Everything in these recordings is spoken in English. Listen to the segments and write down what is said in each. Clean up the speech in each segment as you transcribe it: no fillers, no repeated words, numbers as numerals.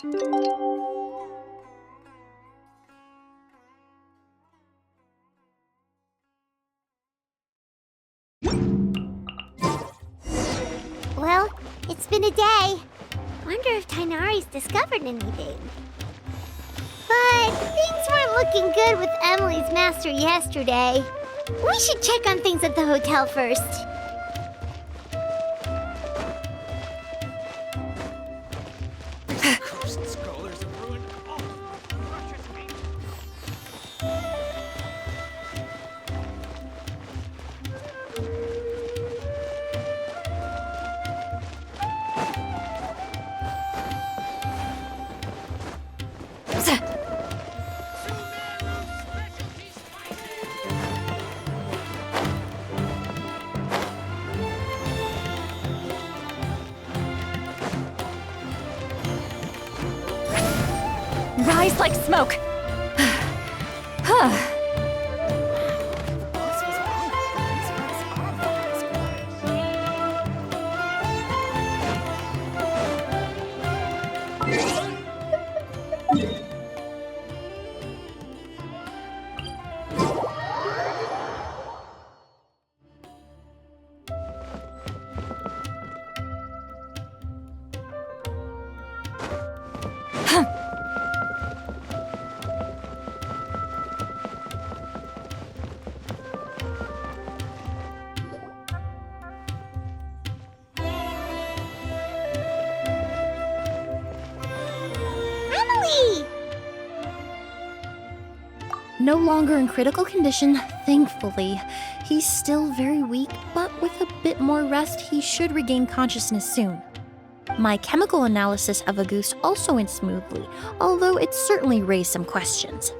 Well, it's been a day. Wonder if Tainari's discovered anything. But things weren't looking good with Emily's master yesterday. We should check on things at the hotel first. Cursed scholars have ruined all of Russia's game. Rise like smoke! Emily! No longer in critical condition, thankfully. He's still very weak, but with a bit more rest, he should regain consciousness soon. My chemical analysis of Auguste also went smoothly, although it certainly raised some questions.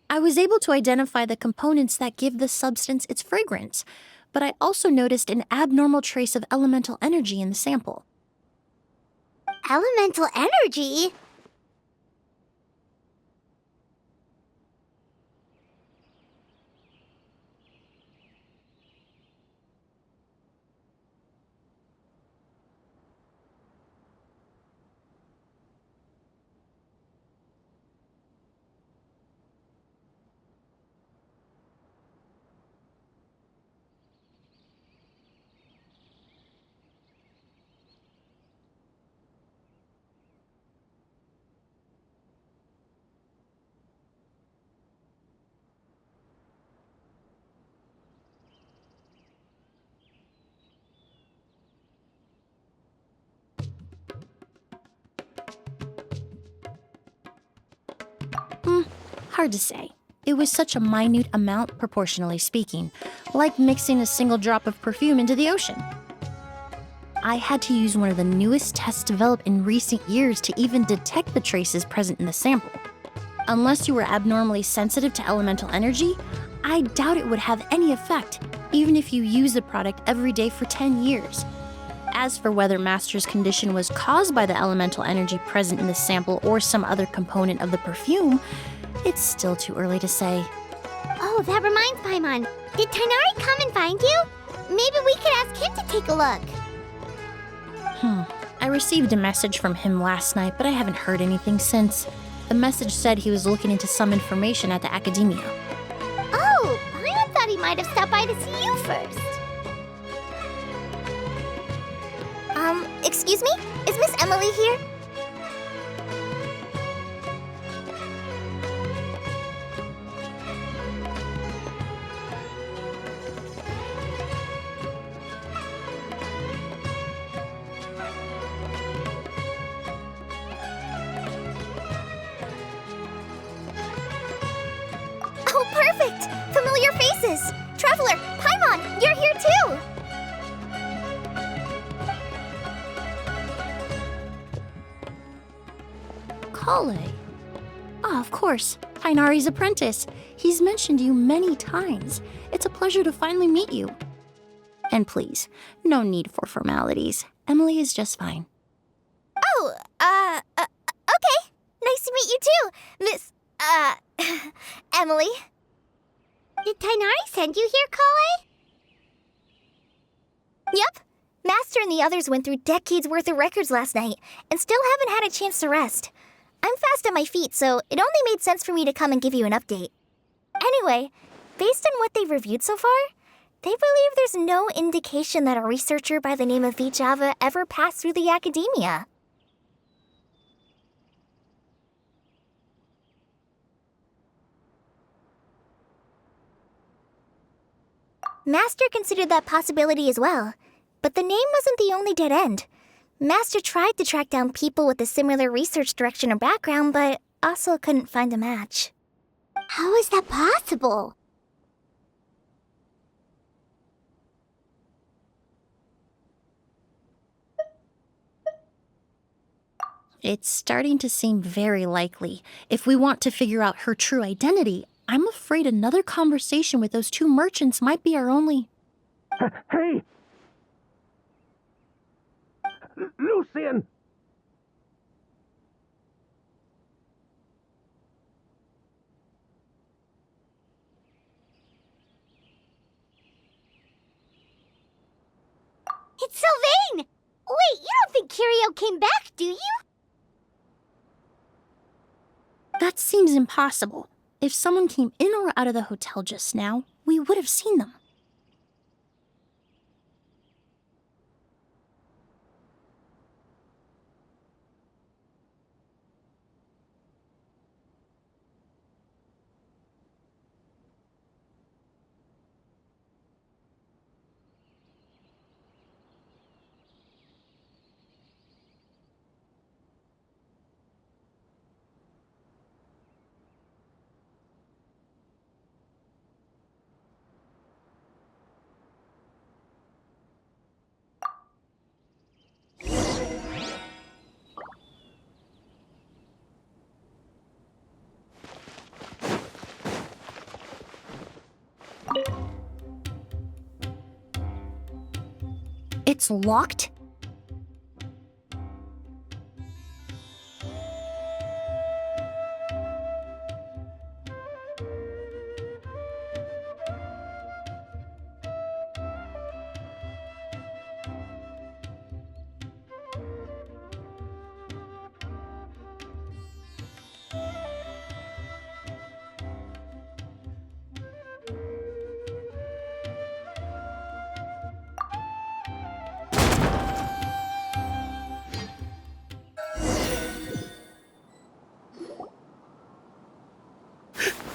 I was able to identify the components that give the substance its fragrance, but I also noticed an abnormal trace of elemental energy in the sample. Elemental energy? Hard to say. It was such a minute amount, proportionally speaking, like mixing a single drop of perfume into the ocean. I had to use one of the newest tests developed in recent years to even detect the traces present in the sample. Unless you were abnormally sensitive to elemental energy, I doubt it would have any effect, even if you use the product every day for 10 years. As for whether Master's condition was caused by the elemental energy present in the sample or some other component of the perfume, it's still too early to say. Oh, that reminds Paimon. Did Tainari come and find you? Maybe we could ask him to take a look. I received a message from him last night, but I haven't heard anything since. The message said he was looking into some information at the academia. Oh, Paimon thought he might have stopped by to see you first. Excuse me? Is Miss Emily here? Oh, perfect! Familiar faces! Traveler, Paimon, you're here too! Kale. Ah, of course. Tainari's apprentice. He's mentioned you many times. It's a pleasure to finally meet you. And please, no need for formalities. Emily is just fine. Oh, okay. Nice to meet you too, Miss, Emily. Did Tainari send you here, Kale? Yep. Master and the others went through decades worth of records last night, and still haven't had a chance to rest. I'm fast on my feet, so it only made sense for me to come and give you an update. Anyway, based on what they've reviewed so far, they believe there's no indication that a researcher by the name of Vijava ever passed through the academia. Master considered that possibility as well, but the name wasn't the only dead end. Master tried to track down people with a similar research direction or background, but also couldn't find a match. How is that possible? It's starting to seem very likely. If we want to figure out her true identity, I'm afraid another conversation with those two merchants might be our only... Hey! Lucian! It's Sylvain! Wait, you don't think Kirio came back, do you? That seems impossible. If someone came in or out of the hotel just now, we would have seen them. It's locked?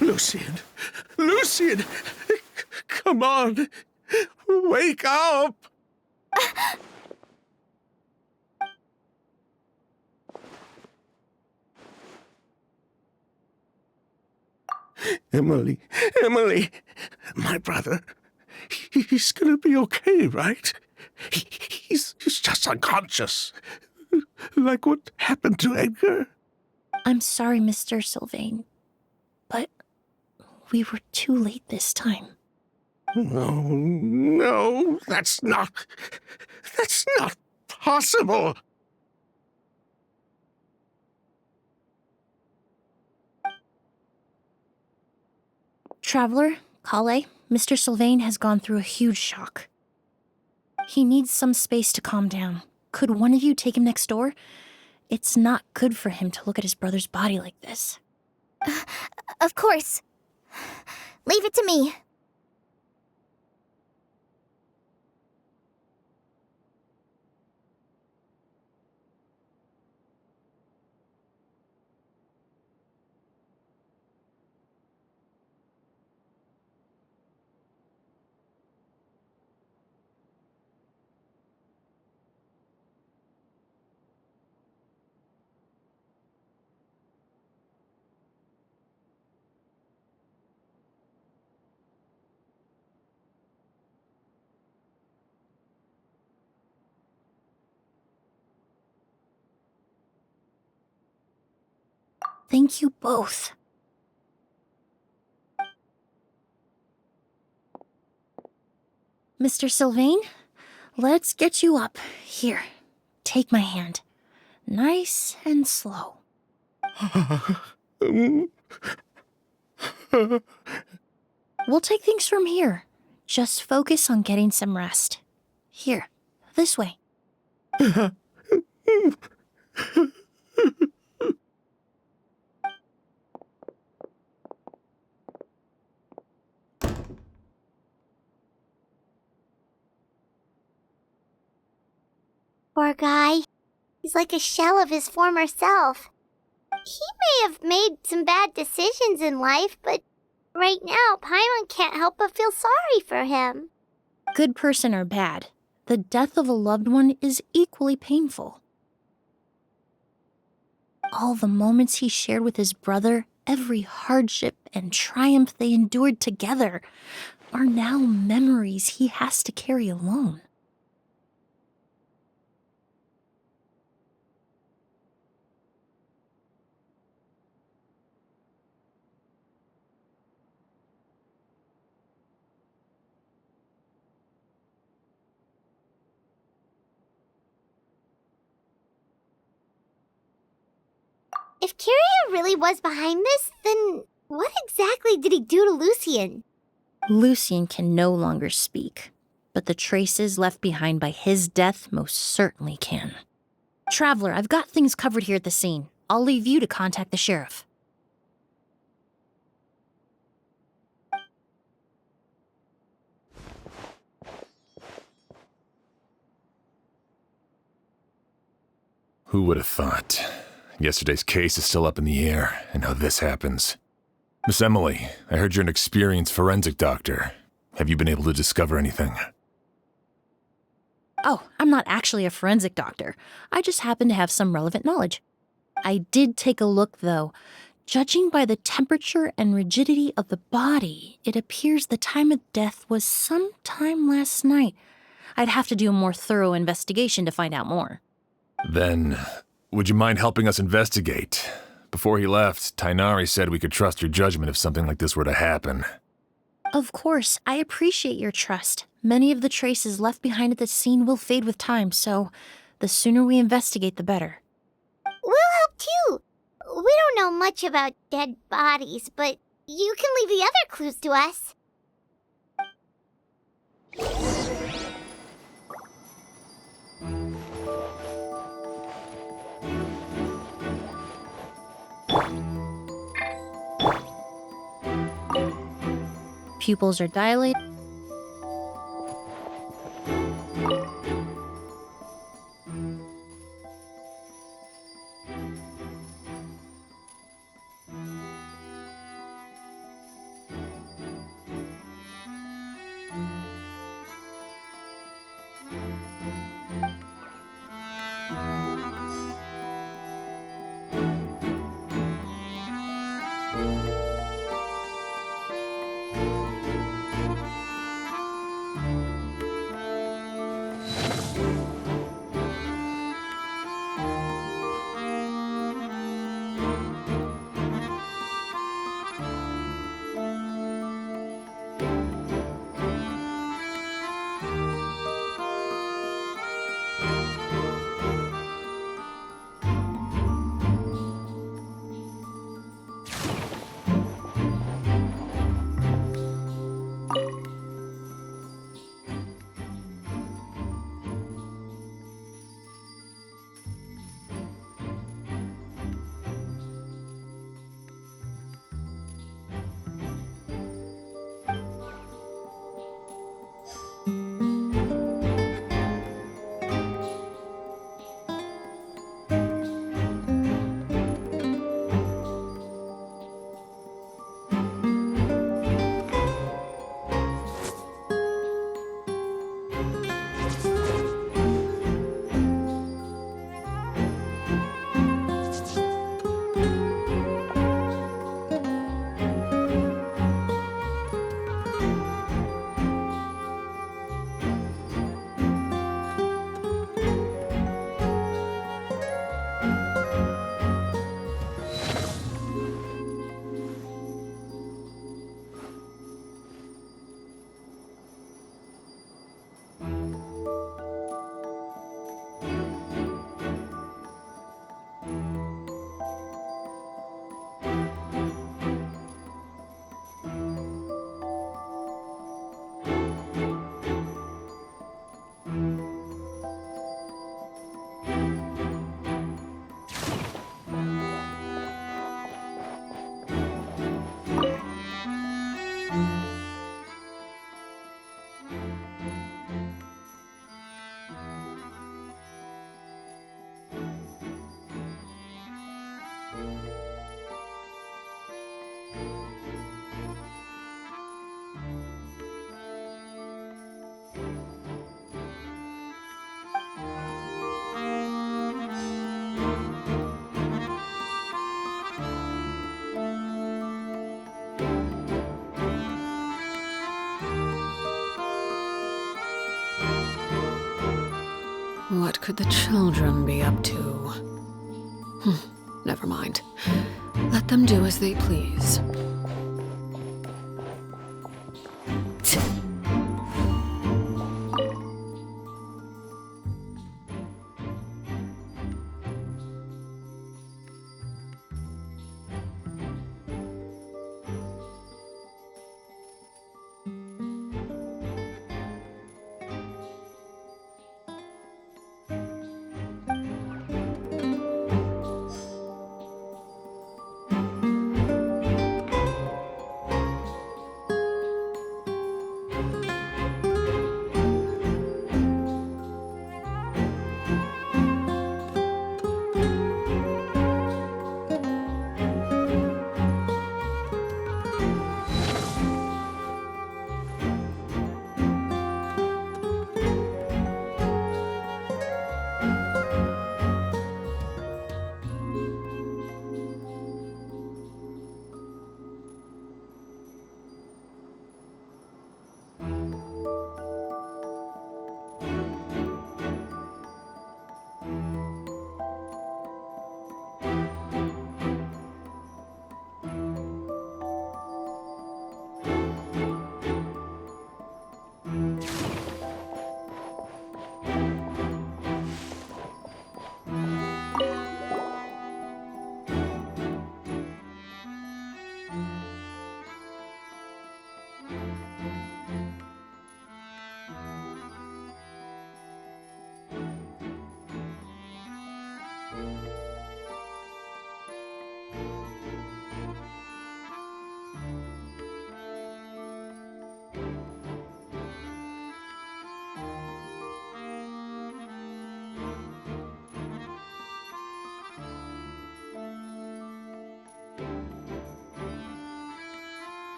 Lucian! Lucian! Come on! Wake up! Emily, Emily! My brother, he's gonna be okay, right? He's just unconscious. Like what happened to Edgar? I'm sorry, Mr. Sylvain, but we were too late this time. No, that's not possible. Traveler, Kale, Mr. Sylvain has gone through a huge shock. He needs some space to calm down. Could one of you take him next door? It's not good for him to look at his brother's body like this. Of course. Leave it to me. Thank you both. Mr. Sylvain, let's get you up. Here, take my hand. Nice and slow. We'll take things from here. Just focus on getting some rest. Here, this way. Poor guy. He's like a shell of his former self. He may have made some bad decisions in life, but right now, Paimon can't help but feel sorry for him. Good person or bad, the death of a loved one is equally painful. All the moments he shared with his brother, every hardship and triumph they endured together, are now memories he has to carry alone. If Kiria really was behind this, then what exactly did he do to Lucien? Lucien can no longer speak, but the traces left behind by his death most certainly can. Traveler, I've got things covered here at the scene. I'll leave you to contact the sheriff. Who would have thought? Yesterday's case is still up in the air, and now this happens. Miss Emily, I heard you're an experienced forensic doctor. Have you been able to discover anything? Oh, I'm not actually a forensic doctor. I just happen to have some relevant knowledge. I did take a look, though. Judging by the temperature and rigidity of the body, it appears the time of death was sometime last night. I'd have to do a more thorough investigation to find out more. Then, would you mind helping us investigate? Before he left, Tainari said we could trust your judgment if something like this were to happen. Of course, I appreciate your trust. Many of the traces left behind at the scene will fade with time, so the sooner we investigate, the better. We'll help too. We don't know much about dead bodies, but you can leave the other clues to us. Pupils are dilated. What could the children be up to? Never mind. Let them do as they please.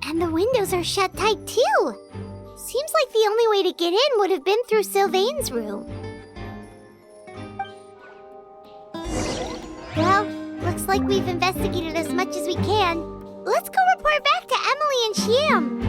And the windows are shut tight too. Seems like the only way to get in would have been through Sylvain's room. Well, looks like we've investigated as much as we can. Let's go report back to Emily and Shiam.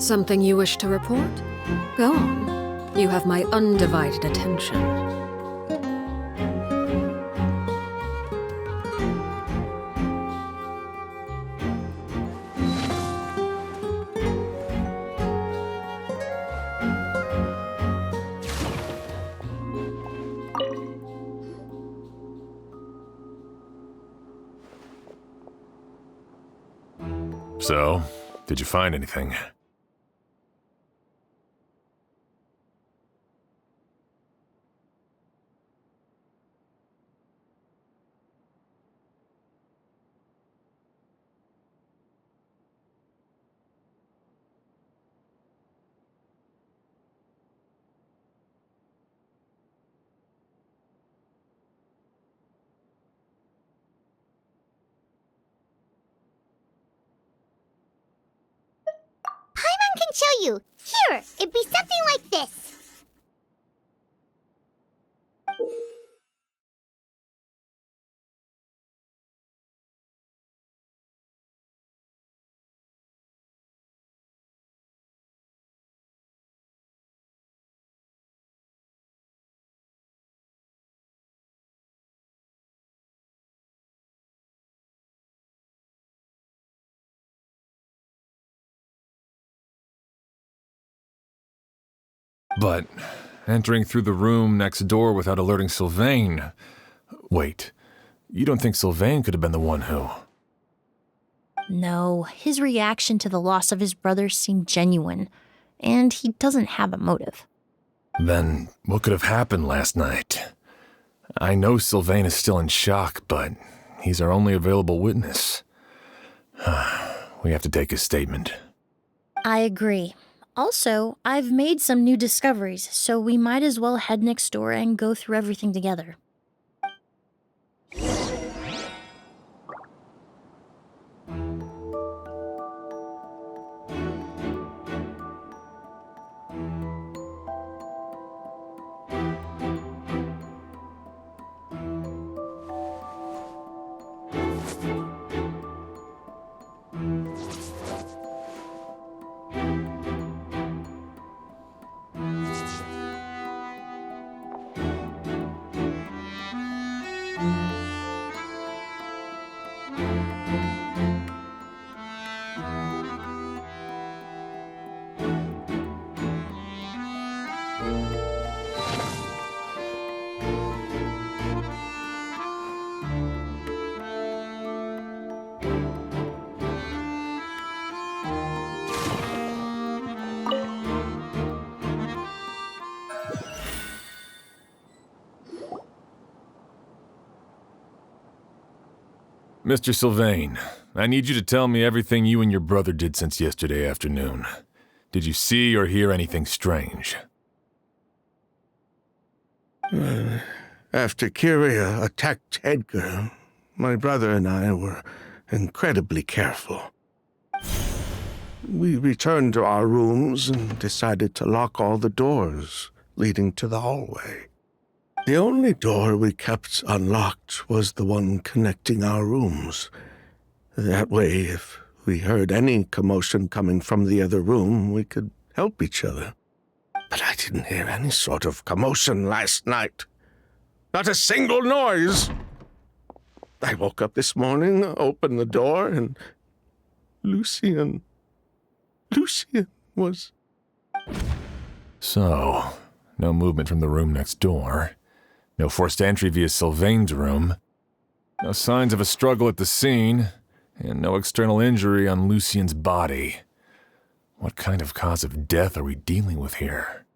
Something you wish to report? Go on. You have my undivided attention. So, did you find anything? Paimon can show you. Here, it'd be something like this. But entering through the room next door without alerting Sylvain... Wait, you don't think Sylvain could have been the one who... No, his reaction to the loss of his brother seemed genuine, and he doesn't have a motive. Then what could have happened last night? I know Sylvain is still in shock, but he's our only available witness. We have to take his statement. I agree. Also, I've made some new discoveries, so we might as well head next door and go through everything together. Mr. Sylvain, I need you to tell me everything you and your brother did since yesterday afternoon. Did you see or hear anything strange? After Kyria attacked Edgar, my brother and I were incredibly careful. We returned to our rooms and decided to lock all the doors leading to the hallway. The only door we kept unlocked was the one connecting our rooms. That way, if we heard any commotion coming from the other room, we could help each other. But I didn't hear any sort of commotion last night. Not a single noise. I woke up this morning, opened the door, and Lucian was... So, no movement from the room next door. No forced entry via Sylvain's room. No signs of a struggle at the scene. And no external injury on Lucian's body. What kind of cause of death are we dealing with here?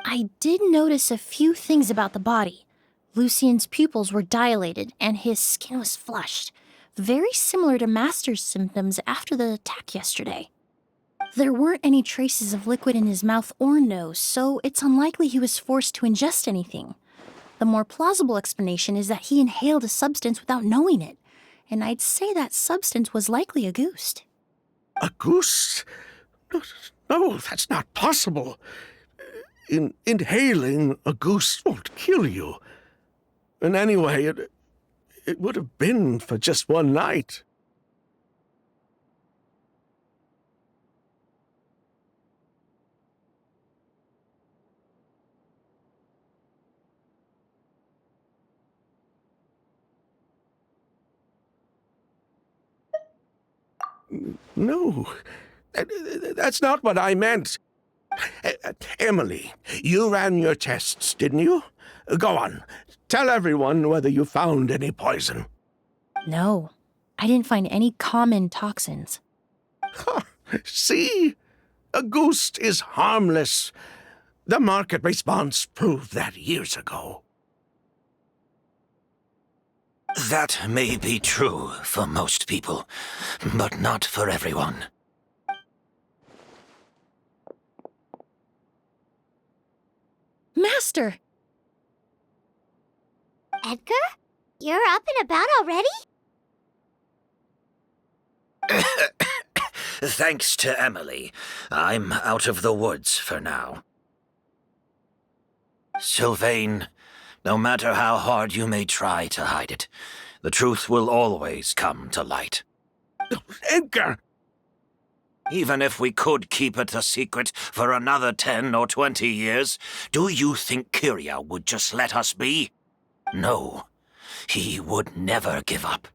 I did notice a few things about the body. Lucian's pupils were dilated, and his skin was flushed, very similar to Master's symptoms after the attack yesterday. There weren't any traces of liquid in his mouth or nose, so it's unlikely he was forced to ingest anything. The more plausible explanation is that he inhaled a substance without knowing it, and I'd say that substance was likely a goose. A goose? No, that's not possible. Inhaling a goose won't kill you. And anyway, it would have been for just one night. No, that's not what I meant. Emily, you ran your tests, didn't you? Go on. Tell everyone whether you found any poison. No, I didn't find any common toxins. See? A ghost is harmless. The market response proved that years ago. That may be true for most people, but not for everyone. Master! Edgar? You're up and about already? Thanks to Emily, I'm out of the woods for now. Sylvain, no matter how hard you may try to hide it, the truth will always come to light. Edgar! Even if we could keep it a secret for another 10 or 20 years, do you think Kyria would just let us be? No, he would never give up.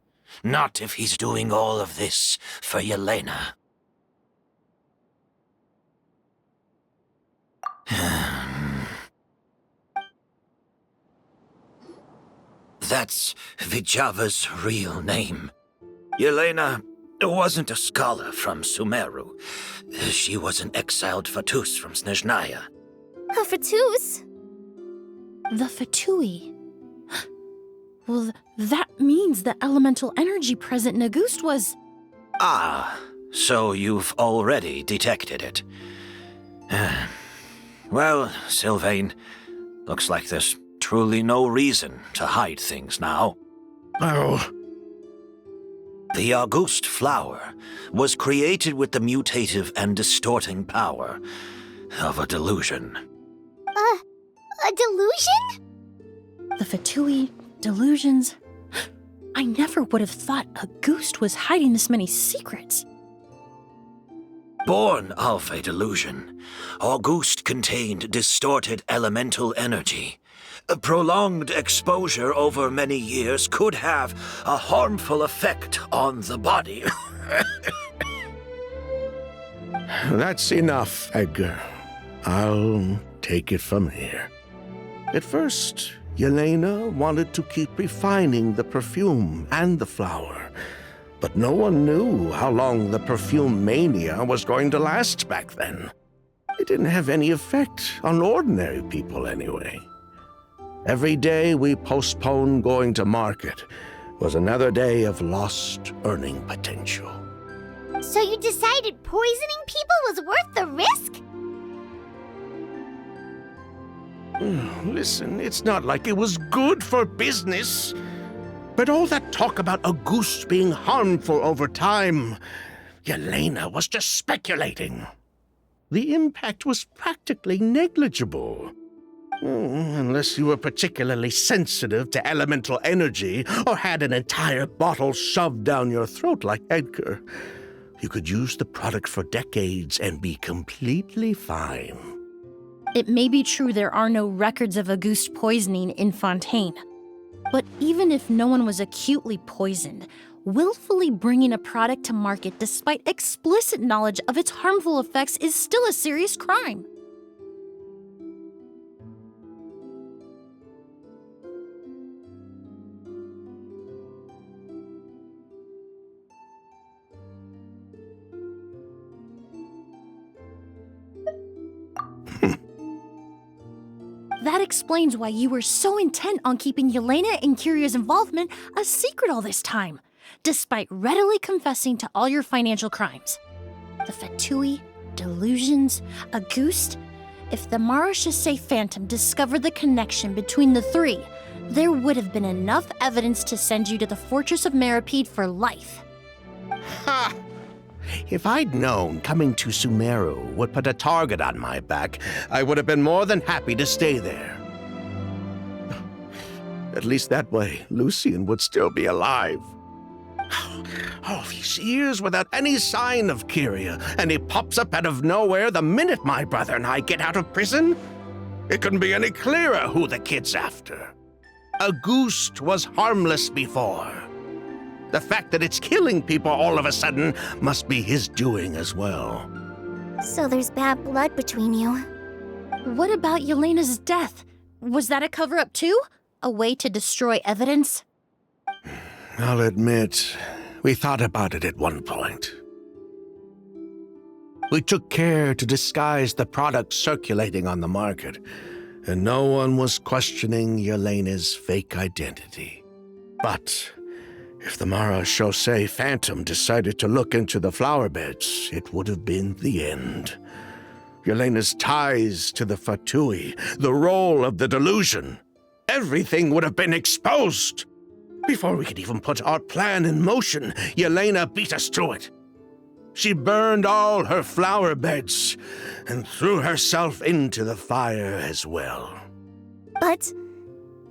Not if he's doing all of this for Yelena. That's Vijava's real name. Yelena wasn't a scholar from Sumeru. She was an exiled Fatus from Snezhnaya. A Fatus? The Fatui. Well, that means the elemental energy present in Auguste was... Ah, so you've already detected it. Well, Sylvain, looks like there's truly no reason to hide things now. Oh, The Auguste flower was created with the mutative and distorting power of a delusion. A delusion? The Fatui, delusions... I never would have thought Auguste was hiding this many secrets. Born of a delusion, Auguste contained distorted elemental energy. A prolonged exposure over many years could have a harmful effect on the body. that's enough, Edgar. I'll take it from here. At first, Yelena wanted to keep refining the perfume and the flower, but no one knew how long the perfume mania was going to last back then. It didn't have any effect on ordinary people anyway. Every day we postponed going to market was another day of lost earning potential. So you decided poisoning people was worth the risk? Listen, it's not like it was good for business. But all that talk about Auguste being harmful over time, Yelena was just speculating. The impact was practically negligible. Unless you were particularly sensitive to elemental energy or had an entire bottle shoved down your throat like Edgar. You could use the product for decades and be completely fine. It may be true there are no records of Auguste poisoning in Fontaine. But even if no one was acutely poisoned, willfully bringing a product to market despite explicit knowledge of its harmful effects is still a serious crime. That explains why you were so intent on keeping Yelena and Kyria's involvement a secret all this time, despite readily confessing to all your financial crimes. The Fatui, delusions, Auguste. If the Marechaussee Phantom discovered the connection between the three, there would have been enough evidence to send you to the Fortress of Meripede for life. Ha! If I'd known coming to Sumeru would put a target on my back, I would have been more than happy to stay there. At least that way, Lucien would still be alive. All these years without any sign of Kyria, and he pops up out of nowhere the minute my brother and I get out of prison? It couldn't be any clearer who the kid's after. Auguste was harmless before. The fact that it's killing people all of a sudden must be his doing as well. So there's bad blood between you. What about Yelena's death? Was that a cover-up too? A way to destroy evidence? I'll admit, we thought about it at one point. We took care to disguise the products circulating on the market, and no one was questioning Yelena's fake identity. But if the Mara Chaussee Phantom decided to look into the flower beds, it would have been the end. Yelena's ties to the Fatui, the role of the delusion, everything would have been exposed. Before we could even put our plan in motion, Yelena beat us to it. She burned all her flower beds and threw herself into the fire as well. But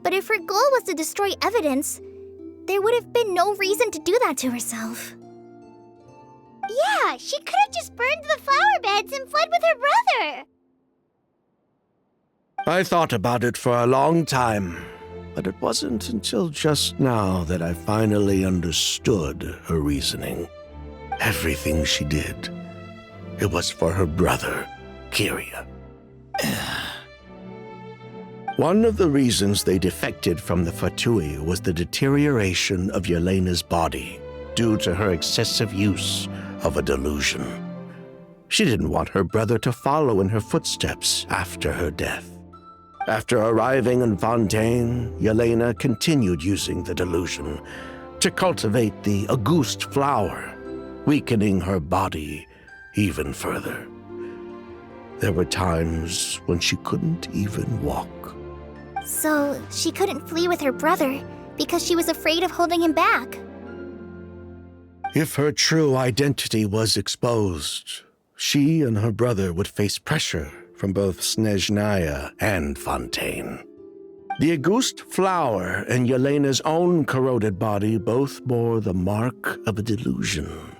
if her goal was to destroy evidence, there would have been no reason to do that to herself. Yeah, she could have just burned the flower beds and fled with her brother. I thought about it for a long time, but it wasn't until just now that I finally understood her reasoning. Everything she did, it was for her brother, Kiria. One of the reasons they defected from the Fatui was the deterioration of Yelena's body due to her excessive use of a delusion. She didn't want her brother to follow in her footsteps after her death. After arriving in Fontaine, Yelena continued using the delusion to cultivate the Auguste flower, weakening her body even further. There were times when she couldn't even walk. So she couldn't flee with her brother because she was afraid of holding him back. If her true identity was exposed, she and her brother would face pressure from both Snezhnaya and Fontaine. The Auguste flower and Yelena's own corroded body both bore the mark of a delusion.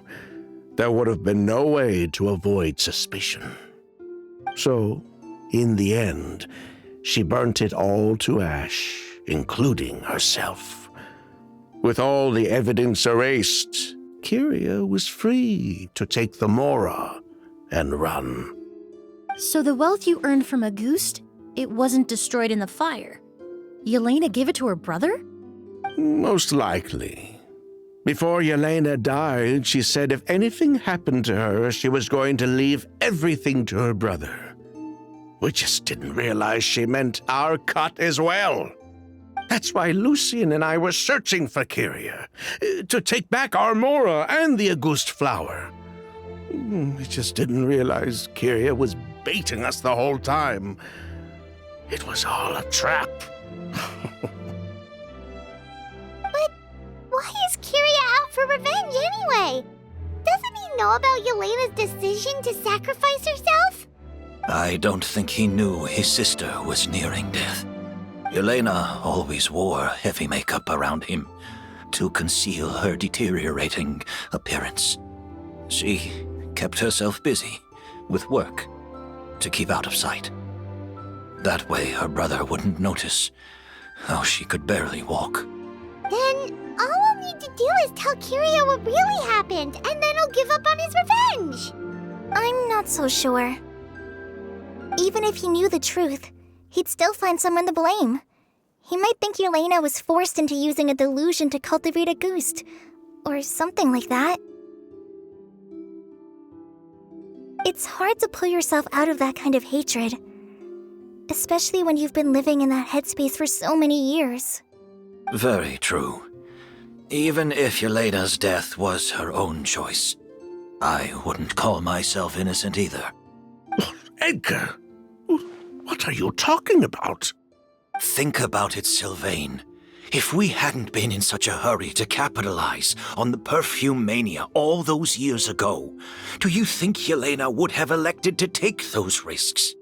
There would have been no way to avoid suspicion. So, in the end, she burnt it all to ash, including herself. With all the evidence erased, Kiria was free to take the Mora and run. So the wealth you earned from Auguste, it wasn't destroyed in the fire. Yelena gave it to her brother? Most likely. Before Yelena died, she said if anything happened to her, she was going to leave everything to her brother. We just didn't realize she meant our cut as well. That's why Lucien and I were searching for Kiria, to take back our Mora and the Auguste flower. We just didn't realize Kiria was baiting us the whole time. It was all a trap. But why is Kiria out for revenge anyway? Doesn't he know about Yelena's decision to sacrifice herself? I don't think he knew his sister was nearing death. Yelena always wore heavy makeup around him to conceal her deteriorating appearance. She kept herself busy with work to keep out of sight. That way her brother wouldn't notice how she could barely walk. Then all we'll need to do is tell Kiria what really happened, and then he'll give up on his revenge. I'm not so sure. Even if he knew the truth, he'd still find someone to blame. He might think Yelena was forced into using a delusion to cultivate Auguste, or something like that. It's hard to pull yourself out of that kind of hatred, especially when you've been living in that headspace for so many years. Very true. Even if Yelena's death was her own choice, I wouldn't call myself innocent either. Edgar, what are you talking about? Think about it, Sylvain. If we hadn't been in such a hurry to capitalize on the perfume mania all those years ago, do you think Yelena would have elected to take those risks?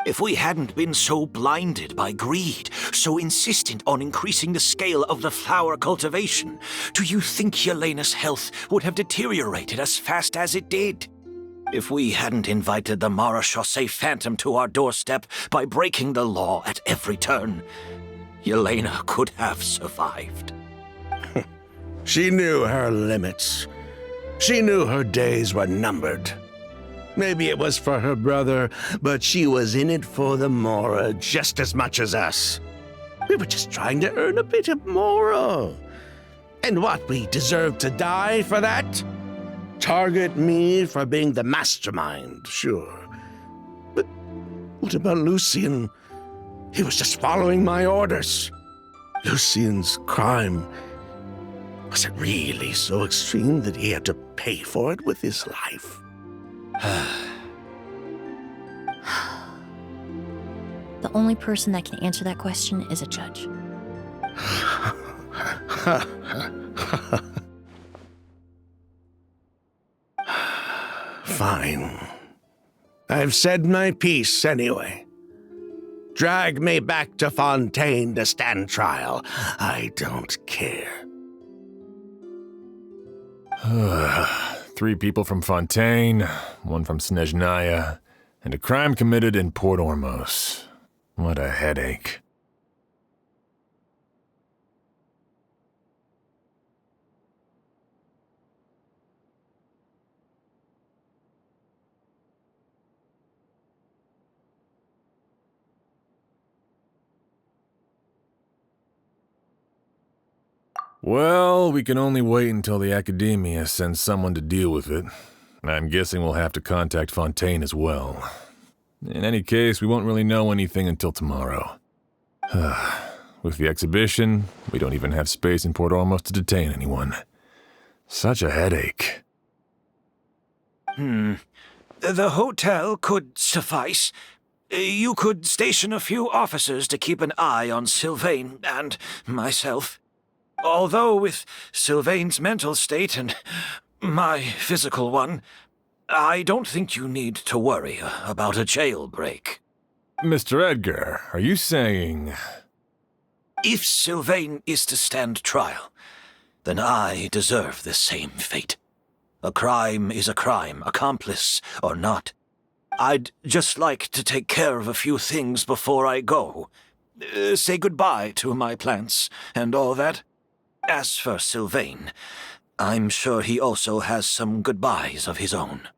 If we hadn't been so blinded by greed, so insistent on increasing the scale of the flower cultivation, do you think Yelena's health would have deteriorated as fast as it did? If we hadn't invited the Mara Chaussee Phantom to our doorstep by breaking the law at every turn, Yelena could have survived. She knew her limits. She knew her days were numbered. Maybe it was for her brother, but she was in it for the Mora just as much as us. We were just trying to earn a bit of Mora. And what, we deserve to die for that? Target me for being the mastermind, sure. But what about Lucian? He was just following my orders. Lucian's crime, was it really so extreme that he had to pay for it with his life? The only person that can answer that question is a judge. Fine. I've said my piece anyway. Drag me back to Fontaine to stand trial. I don't care. 3 people from Fontaine, 1 from Snezhnaya, and a crime committed in Port Ormos. What a headache. Well, we can only wait until the Academia sends someone to deal with it. I'm guessing we'll have to contact Fontaine as well. In any case, we won't really know anything until tomorrow. With the exhibition, we don't even have space in Port Ormos to detain anyone. Such a headache. The hotel could suffice. You could station a few officers to keep an eye on Sylvain and myself. Although with Sylvain's mental state and my physical one, I don't think you need to worry about a jailbreak. Mr. Edgar, are you saying... If Sylvain is to stand trial, then I deserve the same fate. A crime is a crime, accomplice or not. I'd just like to take care of a few things before I go. Say goodbye to my plants and all that. As for Sylvain, I'm sure he also has some goodbyes of his own.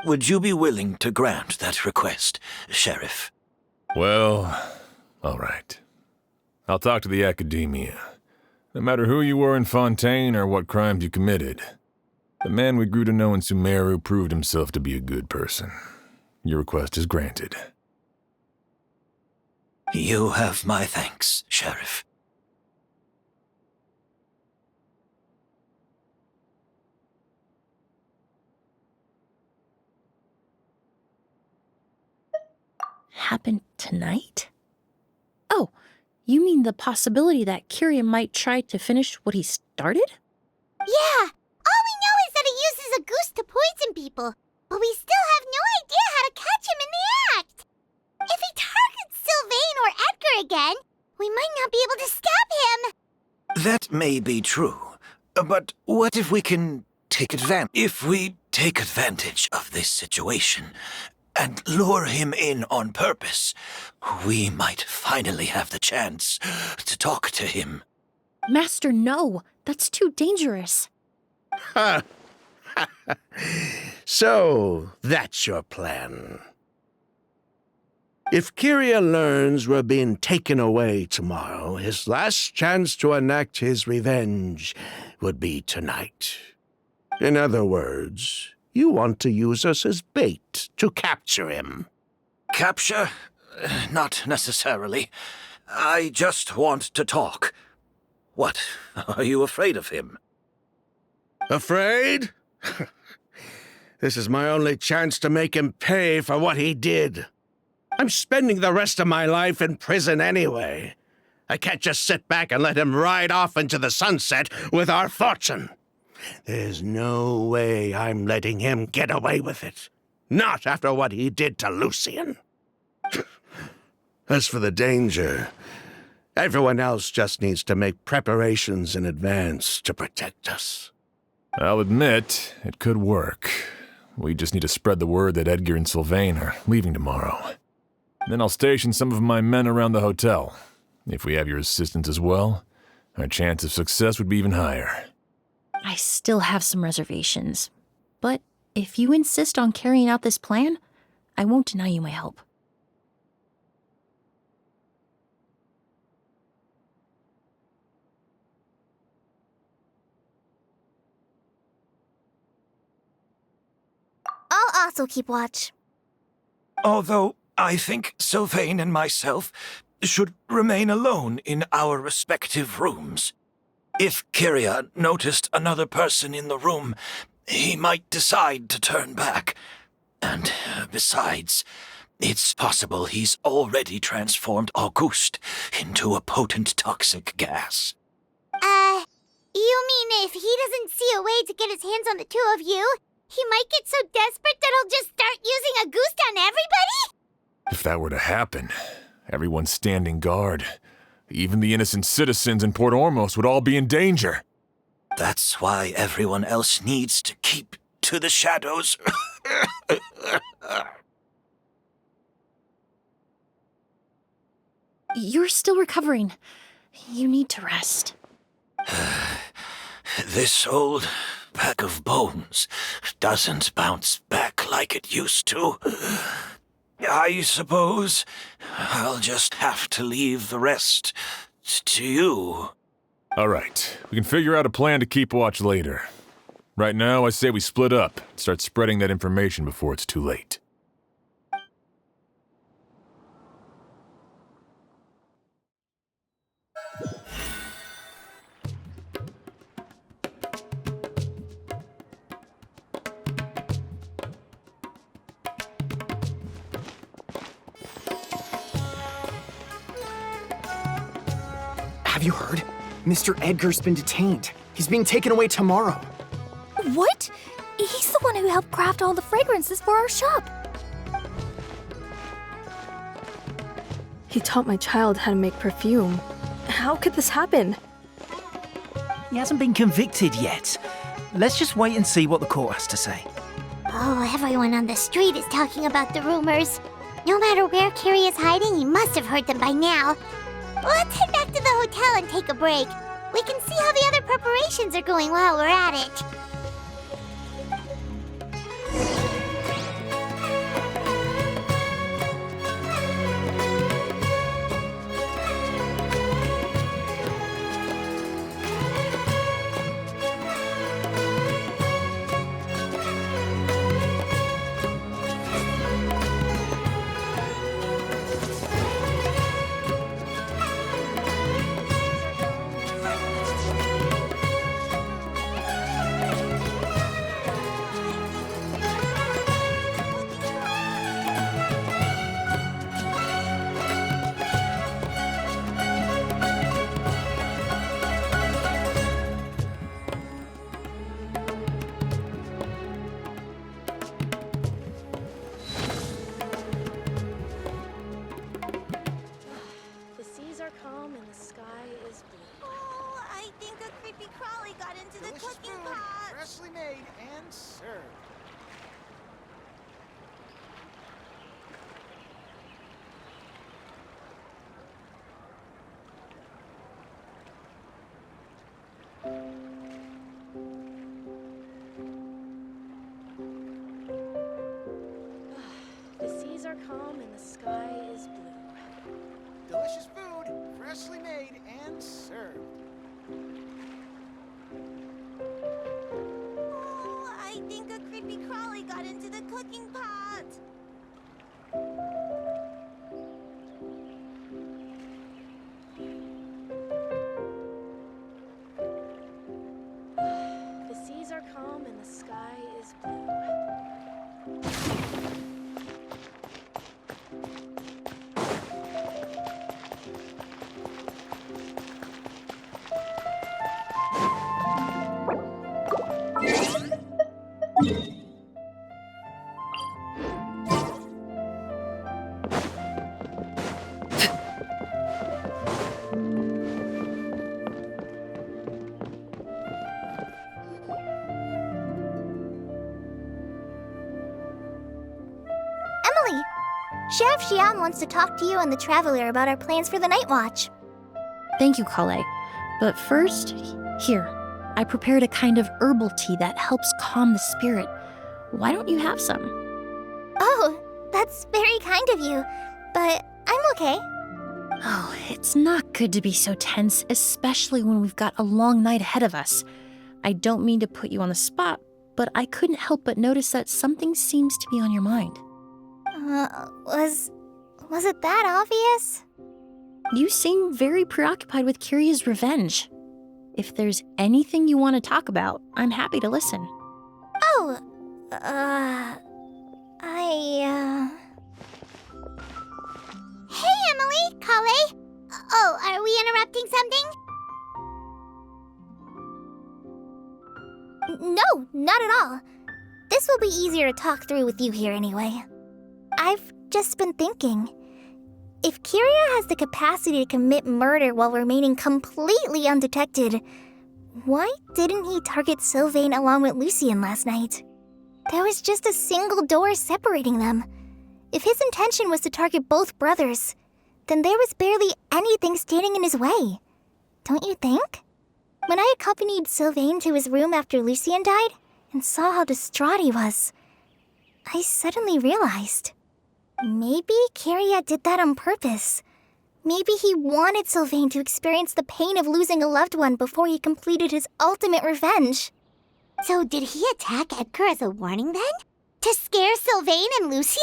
Would you be willing to grant that request, Sheriff? Well, all right. I'll talk to the Academia. No matter who you were in Fontaine or what crimes you committed, the man we grew to know in Sumeru proved himself to be a good person. Your request is granted. You have my thanks, Sheriff. Happen tonight? Oh, you mean the possibility that Kiria might try to finish what he started? Yeah, all we know is that he uses a goose to poison people, but we still have no idea how to catch him in the act. If he targets Sylvain or Edgar again, we might not be able to stop him. That may be true, but what if we can take advantage? If we take advantage of this situation and lure him in on purpose, we might finally have the chance to talk to him. Master, no. That's too dangerous. So, that's your plan. If Kiria learns we're being taken away tomorrow, his last chance to enact his revenge would be tonight. In other words, you want to use us as bait to capture him. Capture? Not necessarily. I just want to talk. What? Are you afraid of him? Afraid? This is my only chance to make him pay for what he did. I'm spending the rest of my life in prison anyway. I can't just sit back and let him ride off into the sunset with our fortune. There's no way I'm letting him get away with it. Not after what he did to Lucian. As for the danger, everyone else just needs to make preparations in advance to protect us. I'll admit, it could work. We just need to spread the word that Edgar and Sylvain are leaving tomorrow. Then I'll station some of my men around the hotel. If we have your assistance as well, our chance of success would be even higher. I still have some reservations, but if you insist on carrying out this plan, I won't deny you my help. I'll also keep watch. Although I think Sylvain and myself should remain alone in our respective rooms. If Kyria noticed another person in the room, he might decide to turn back. And besides, it's possible he's already transformed Auguste into a potent toxic gas. You mean if he doesn't see a way to get his hands on the two of you, he might get so desperate that he'll just start using Auguste on everybody? If that were to happen, everyone's standing guard. Even the innocent citizens in Port Ormos would all be in danger. That's why everyone else needs to keep to the shadows. You're still recovering. You need to rest. This old bag of bones doesn't bounce back like it used to. I suppose I'll just have to leave the rest to you. All right, we can figure out a plan to keep watch later. Right now, I say we split up and start spreading that information before it's too late. Have you heard? Mr. Edgar's been detained. He's being taken away tomorrow. What? He's the one who helped craft all the fragrances for our shop. He taught my child how to make perfume. How could this happen? He hasn't been convicted yet. Let's just wait and see what the court has to say. Oh, everyone on the street is talking about the rumors. No matter where Kyria is hiding, he must have heard them by now. Let's head back to the hotel and take a break. We can see how the other preparations are going while we're at it. Freshly made and served. The seas are calm and the sky is blue. Delicious food, freshly made and served. I think a creepy crawly got into the cooking pot. The seas are calm and the sky is blue. Sheriff Xian wants to talk to you and the Traveler about our plans for the Night Watch. Thank you, Kale. But first, here, I prepared a kind of herbal tea that helps calm the spirit. Why don't you have some? Oh, that's very kind of you, but I'm okay. Oh, it's not good to be so tense, especially when we've got a long night ahead of us. I don't mean to put you on the spot, but I couldn't help but notice that something seems to be on your mind. Was it that obvious? You seem very preoccupied with Kiria's revenge. If there's anything you want to talk about, I'm happy to listen. Oh, Hey, Emily, Kale. Oh, are we interrupting something? No, not at all. This will be easier to talk through with you here anyway. I've just been thinking. If Kiria has the capacity to commit murder while remaining completely undetected, why didn't he target Sylvain along with Lucien last night? There was just a single door separating them. If his intention was to target both brothers, then there was barely anything standing in his way. Don't you think? When I accompanied Sylvain to his room after Lucien died and saw how distraught he was, I suddenly realized. Maybe Kiria did that on purpose. Maybe he wanted Sylvain to experience the pain of losing a loved one before he completed his ultimate revenge. So did he attack Edgar as a warning then? To scare Sylvain and Lucien?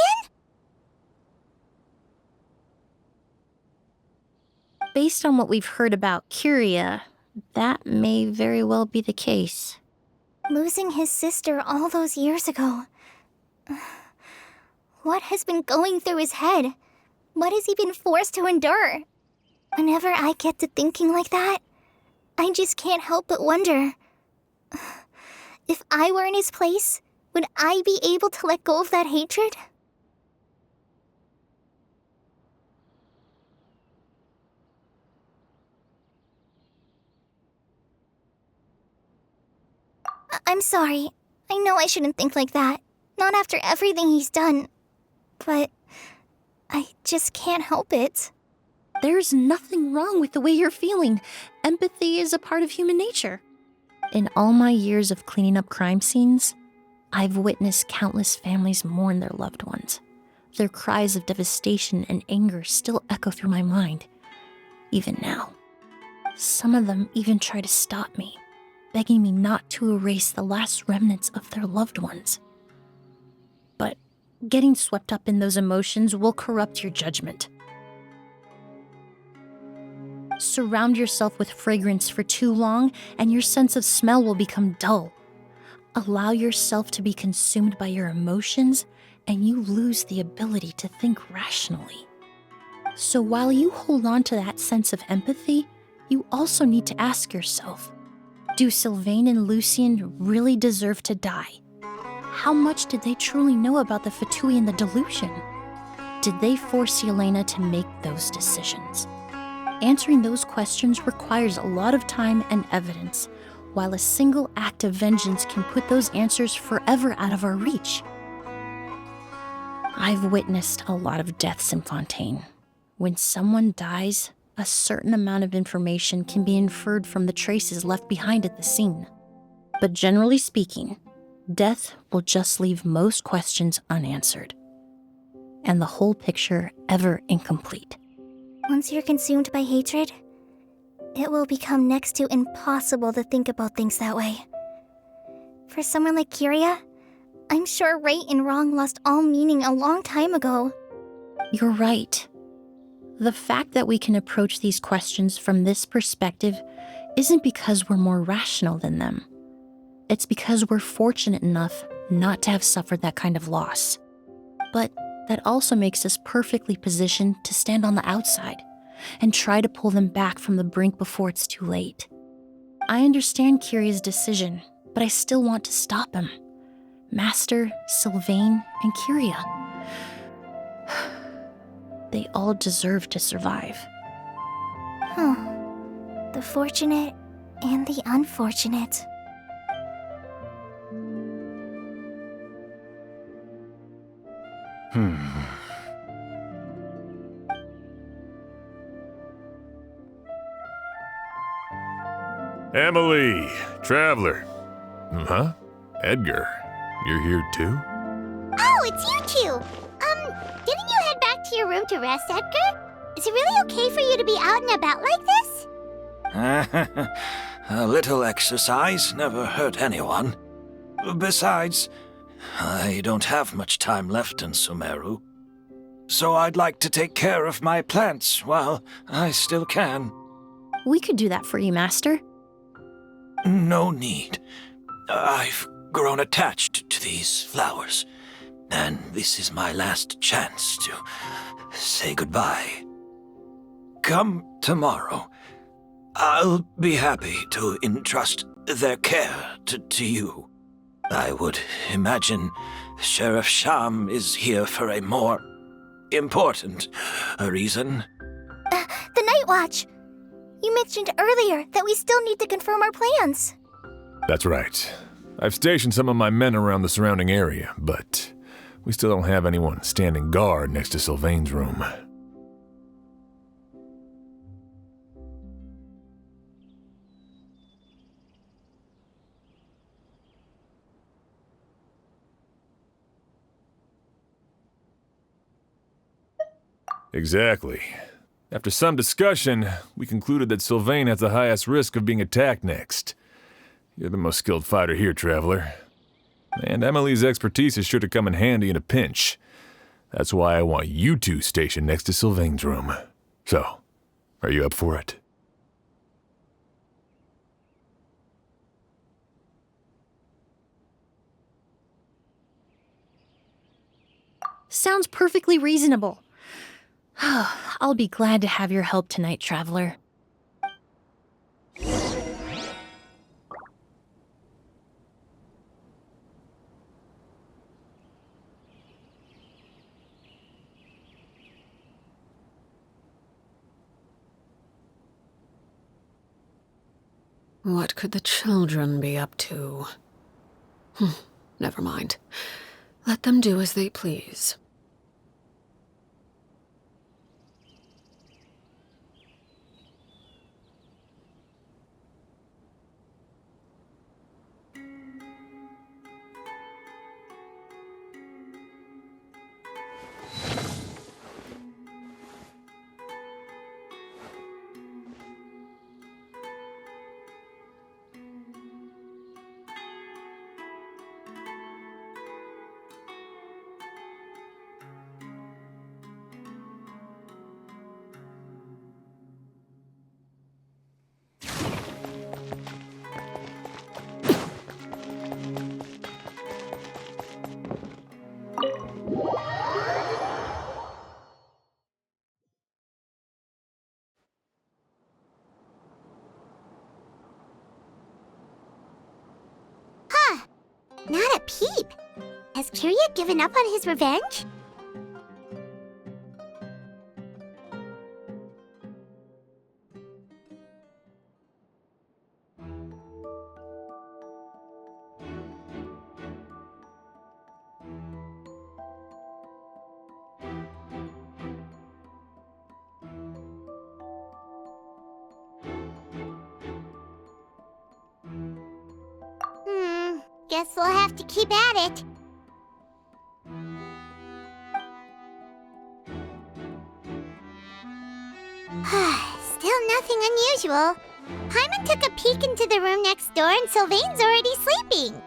Based on what we've heard about Kiria, that may very well be the case. Losing his sister all those years ago. What has been going through his head? What has he been forced to endure? Whenever I get to thinking like that, I just can't help but wonder. If I were in his place, would I be able to let go of that hatred? I'm sorry. I know I shouldn't think like that. Not after everything he's done. But I just can't help it. There's nothing wrong with the way you're feeling. Empathy is a part of human nature. In all my years of cleaning up crime scenes, I've witnessed countless families mourn their loved ones. Their cries of devastation and anger still echo through my mind, even now. Some of them even try to stop me, begging me not to erase the last remnants of their loved ones. But getting swept up in those emotions will corrupt your judgment. Surround yourself with fragrance for too long, and your sense of smell will become dull. Allow yourself to be consumed by your emotions, and you lose the ability to think rationally. So while you hold on to that sense of empathy, you also need to ask yourself, do Sylvain and Lucien really deserve to die? How much did they truly know about the Fatui and the delusion? Did they force Yelena to make those decisions? Answering those questions requires a lot of time and evidence, while a single act of vengeance can put those answers forever out of our reach. I've witnessed a lot of deaths in Fontaine. When someone dies, a certain amount of information can be inferred from the traces left behind at the scene. But generally speaking, death will just leave most questions unanswered, and the whole picture ever incomplete. Once you're consumed by hatred, it will become next to impossible to think about things that way. For someone like Kiria, I'm sure right and wrong lost all meaning a long time ago. You're right. The fact that we can approach these questions from this perspective isn't because we're more rational than them. It's because we're fortunate enough not to have suffered that kind of loss. But that also makes us perfectly positioned to stand on the outside and try to pull them back from the brink before it's too late. I understand Kiria's decision, but I still want to stop him. Master, Sylvain, and Kiria. They all deserve to survive. The fortunate and the unfortunate. Emily, Traveler. Huh? Edgar, you're here too? Oh, it's you two. Didn't you head back to your room to rest, Edgar? Is it really okay for you to be out and about like this? A little exercise never hurt anyone. Besides, I don't have much time left in Sumeru. So I'd like to take care of my plants while I still can. We could do that for you, Master. No need. I've grown attached to these flowers, and this is my last chance to say goodbye. Come tomorrow. I'll be happy to entrust their care to you. I would imagine Sheriff Sham is here for a more important reason. The Night Watch! You mentioned earlier that we still need to confirm our plans. That's right. I've stationed some of my men around the surrounding area, but we still don't have anyone standing guard next to Sylvain's room. Exactly. After some discussion, we concluded that Sylvain has the highest risk of being attacked next. You're the most skilled fighter here, Traveler. And Emily's expertise is sure to come in handy in a pinch. That's why I want you two stationed next to Sylvain's room. So, are you up for it? Sounds perfectly reasonable. I'll be glad to have your help tonight, Traveler. What could the children be up to? Never mind. Let them do as they please. Not a peep. Has Kirya given up on his revenge? Guess we'll have to keep at it. Still nothing unusual. Hyman took a peek into the room next door and Sylvain's already sleeping.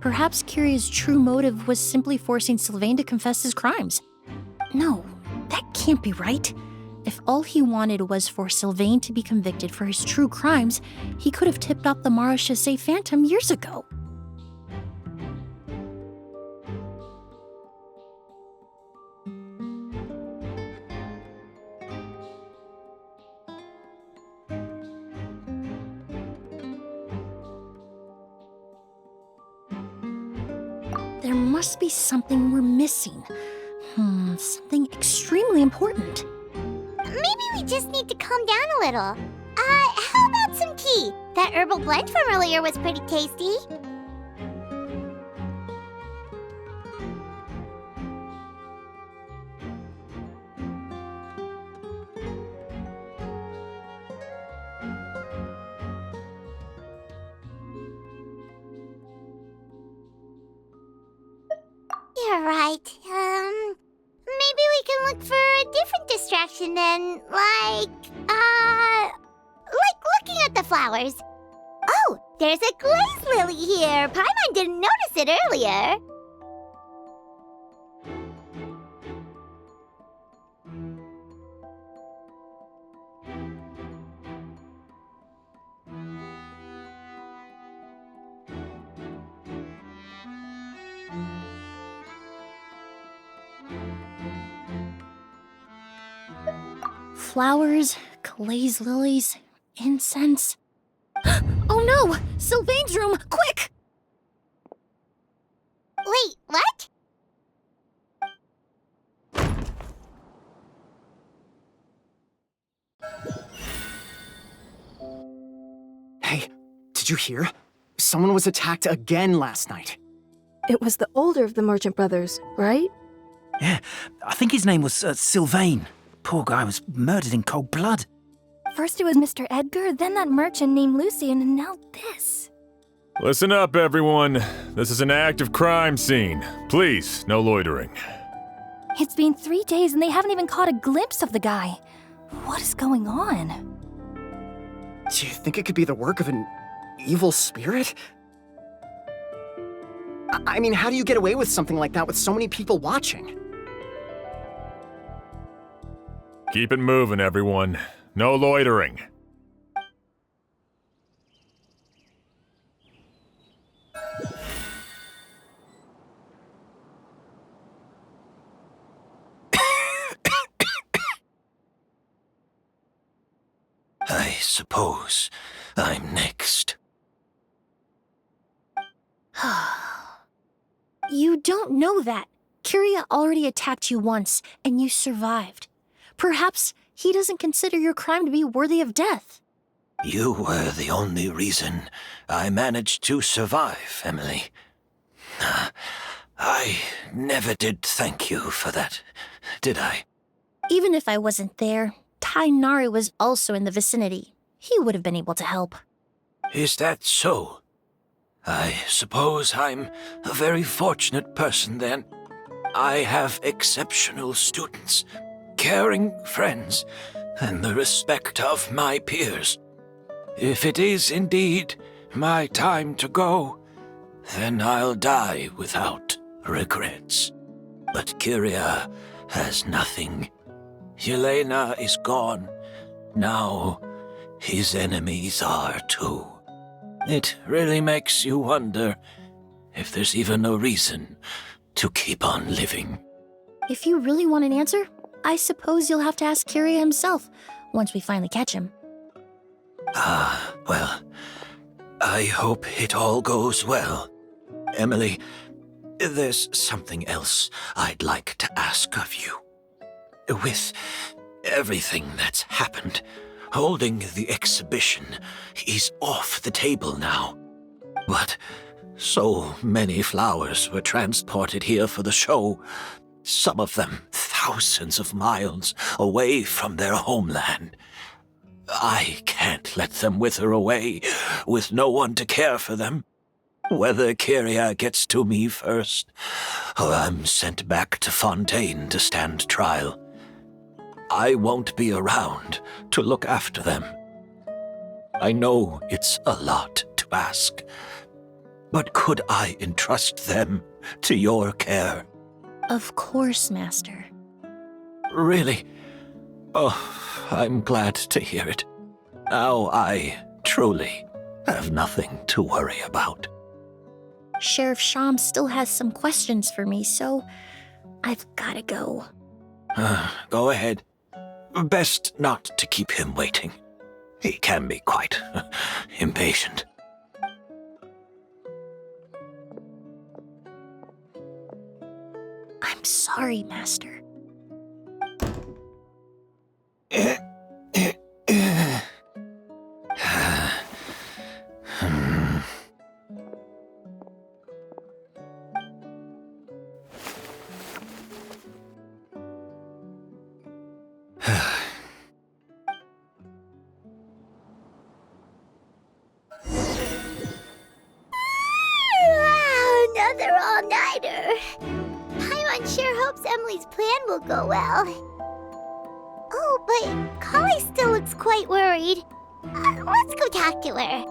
Perhaps Kirya's true motive was simply forcing Sylvain to confess his crimes. No, that can't be right. If all he wanted was for Sylvain to be convicted for his true crimes, he could have tipped off the Marechaussee Phantom years ago. There must be something we're missing. Something extremely important. Maybe we just need to calm down a little. How about some tea? That herbal blend from earlier was pretty tasty. You're right. Maybe we can look for a different distraction then, like looking at the flowers. Oh, there's a glaze lily here. Paimon didn't notice it earlier. Flowers, glaze lilies, incense. Oh no! Sylvain's room! Quick! Wait, what? Hey, did you hear? Someone was attacked again last night. It was the older of the merchant brothers, right? Yeah, I think his name was Sylvain. Poor guy was murdered in cold blood. First it was Mr. Edgar, then that merchant named Lucian, and now this. Listen up, everyone. This is an active crime scene. Please, no loitering. It's been 3 days and they haven't even caught a glimpse of the guy. What is going on? Do you think it could be the work of an evil spirit? I mean, how do you get away with something like that with so many people watching? Keep it moving, everyone. No loitering. I suppose I'm next. You don't know that. Kyria already attacked you once, and you survived. Perhaps he doesn't consider your crime to be worthy of death. You were the only reason I managed to survive, Emily. I never did thank you for that, did I? Even if I wasn't there, Tainari was also in the vicinity. He would have been able to help. Is that so? I suppose I'm a very fortunate person then. I have exceptional students, caring friends, and the respect of my peers. If it is indeed my time to go, then I'll die without regrets. But Kyria has nothing. Yelena is gone. Now his enemies are too. It really makes you wonder if there's even a reason to keep on living. If you really want an answer, I suppose you'll have to ask Kyria himself once we finally catch him. Well, I hope it all goes well. Emily, there's something else I'd like to ask of you. With everything that's happened, holding the exhibition is off the table now. But so many flowers were transported here for the show, some of them thousands of miles away from their homeland. I can't let them wither away with no one to care for them. Whether Kyria gets to me first, or I'm sent back to Fontaine to stand trial, I won't be around to look after them. I know it's a lot to ask, but could I entrust them to your care? Of course, Master. Really? Oh, I'm glad to hear it. Now I truly have nothing to worry about. Sheriff Sham still has some questions for me, so I've gotta go. Go ahead. Best not to keep him waiting. He can be quite impatient. I'm sorry, Master. Another all-nighter. Paimon sure hopes Emily's plan will go well. Oh, but Kali still looks quite worried. Let's go talk to her.